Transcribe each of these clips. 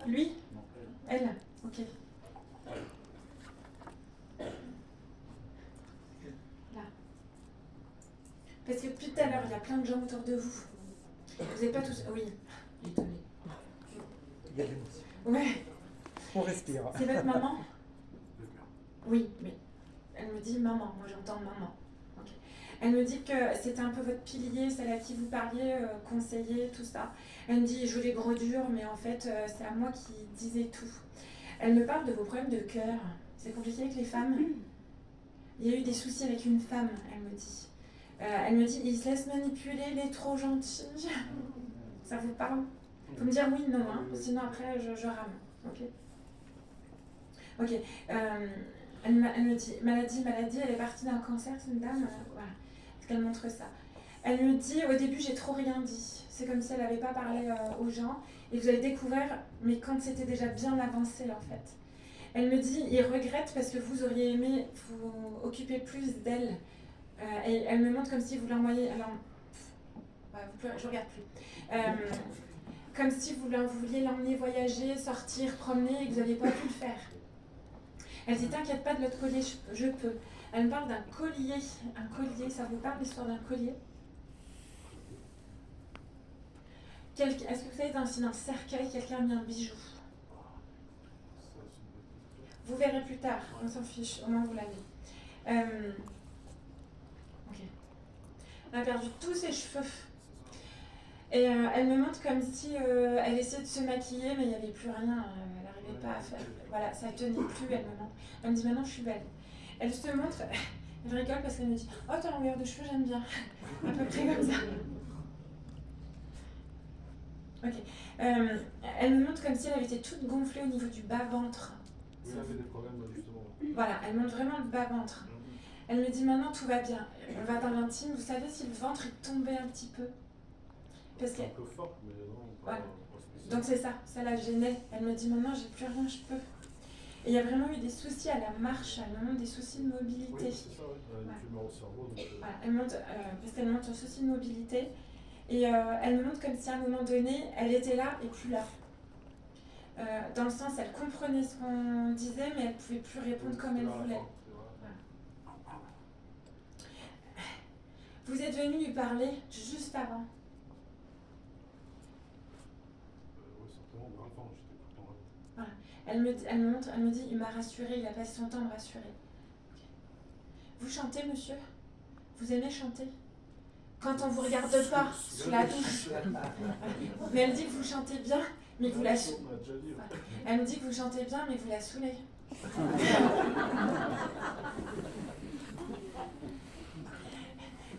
Lui? Elle? Ok. Là. Parce que depuis tout à l'heure, il y a plein de gens autour de vous. Vous n'êtes pas tous... Oui. Étonné. Il y a de l'émotion. Ouais. On respire. C'est votre maman? Oui, mais elle me dit maman. Moi, j'entends maman. Okay. Elle me dit que c'était un peu votre pilier, celle à qui vous parliez, conseiller, tout ça. Elle me dit, je joue les gros durs, mais en fait, c'est à moi qui disais tout. Elle me parle de vos problèmes de cœur. C'est compliqué avec les femmes. Il y a eu des soucis avec une femme, elle me dit. Elle me dit, il se laisse manipuler, il est trop gentil. Ça vous parle? Faut me dire oui, non, hein, sinon après je rame. Ok. Ok. Elle me dit, maladie, elle est partie d'un cancer, c'est une dame. Voilà. Parce qu'elle montre ça. Elle me dit, au début, j'ai trop rien dit. C'est comme si elle n'avait pas parlé aux gens. Et vous avez découvert, mais quand c'était déjà bien avancé, en fait. Elle me dit, il regrette parce que vous auriez aimé vous occuper plus d'elle. Et elle me montre comme si vous l'envoyiez... Alors, je regarde plus. Comme si vous vouliez l'emmener voyager, sortir, promener, et que vous n'aviez pas pu le faire. Elle dit, t'inquiète pas de l'autre collier, je peux. Elle me parle d'un collier. Un collier, ça vous parle l'histoire d'un collier? Est-ce que vous savez, dans un cercueil, quelqu'un a mis un bijou? Vous verrez plus tard, on s'en fiche, au moins vous l'avez. Ok. Elle a perdu tous ses cheveux. Et elle me montre comme si elle essayait de se maquiller, mais il n'y avait plus rien, elle n'arrivait pas à faire. Voilà, ça ne tenait plus, elle me montre. Elle me dit maintenant je suis belle. Elle se montre, je rigole parce qu'elle me dit oh, ta longueur de cheveux, j'aime bien. À peu près comme ça. Ok. Elle me montre comme si elle avait été toute gonflée au niveau du bas-ventre. Oui, elle avait des problèmes justement. Voilà, elle montre vraiment le bas-ventre. Elle me dit maintenant tout va bien. On va dans l'intime, vous savez si le ventre est tombé un petit peu? Parce que... un peu fort, mais non, pas, voilà. Pas spécial. Donc c'est ça, ça la gênait. Elle me dit maintenant j'ai plus rien, je peux. Et il y a vraiment eu des soucis à la marche, elle me montre des soucis de mobilité. Oui, c'est ça, ouais. Elle a une tumeur au cerveau. Donc, voilà, elle montre, parce qu'elle montre un souci de mobilité. Et elle me montre comme si à un moment donné, elle était là et plus là. Dans le sens, elle comprenait ce qu'on disait, mais elle ne pouvait plus répondre comme elle voulait. Voilà. Vous êtes venu lui parler juste avant. Oui, certainement. Enfin, j'étais tout le temps là. Voilà. Elle me dit, il m'a rassurée, il a passé son temps à me rassurer. Okay. Vous chantez, monsieur? Vous aimez chanter? Quand on vous regarde pas sous la douche. Mais elle dit que vous chantez bien, mais que vous la saoulez. Elle me dit que vous chantez bien, mais que vous la saoulez.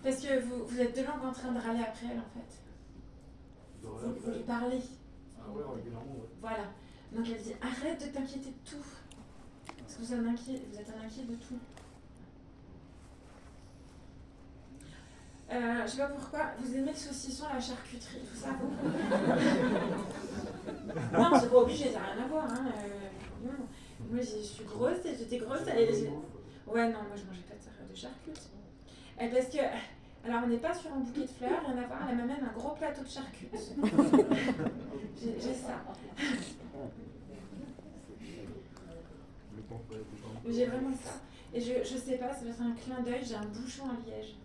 Parce que vous êtes de langue en train de râler après elle, en fait. Vous lui parlez. Ah ouais, régulièrement, ouais. Voilà. Donc elle dit, arrête de t'inquiéter de tout. Parce que vous êtes un inquiet de tout. Je sais pas pourquoi, vous aimez le saucisson, la charcuterie, tout ça, vous? Non, c'est pas obligé, ça n'a rien à voir. Hein. Non. Moi, je suis grosse, et j'étais grosse. Ouais, non, moi, je mangeais pas de charcuterie. Parce que, alors, on n'est pas sur un bouquet de fleurs, rien à voir, elle m'a même un gros plateau de charcuterie. J'ai ça. J'ai vraiment ça. Et je sais pas, ça va être un clin d'œil, j'ai un bouchon en liège.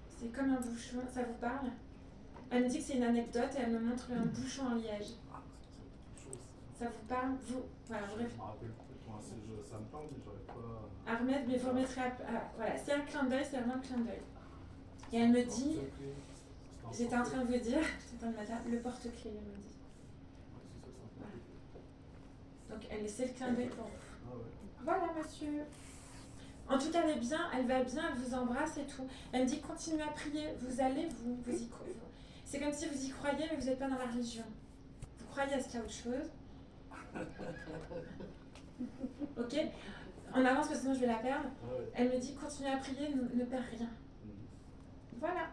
C'est comme un bouchon, ça vous parle? Elle me dit que c'est une anecdote et elle me montre un bouchon en liège. Ça vous parle? Vous, voilà, vous réfléchissez. Ça me parle, mais j'aurais pas... À remettre, mais vous remettrez voilà, c'est un clin d'œil, c'est vraiment un clin d'œil. Et elle me dit, j'étais en train de vous dire, c'était le matin, le porte-clés, elle me dit. Voilà. Donc c'est le clin d'œil pour vous. Voilà, monsieur. En tout cas, elle est bien, elle va bien, elle vous embrasse et tout. Elle me dit, continuez à prier, vous allez, vous y croyez. C'est comme si vous y croyez, mais vous n'êtes pas dans la religion. Vous croyez à ce qu'il y a autre chose. Ok? On avance parce que sinon je vais la perdre. Elle me dit, continuez à prier, ne perds rien. Voilà.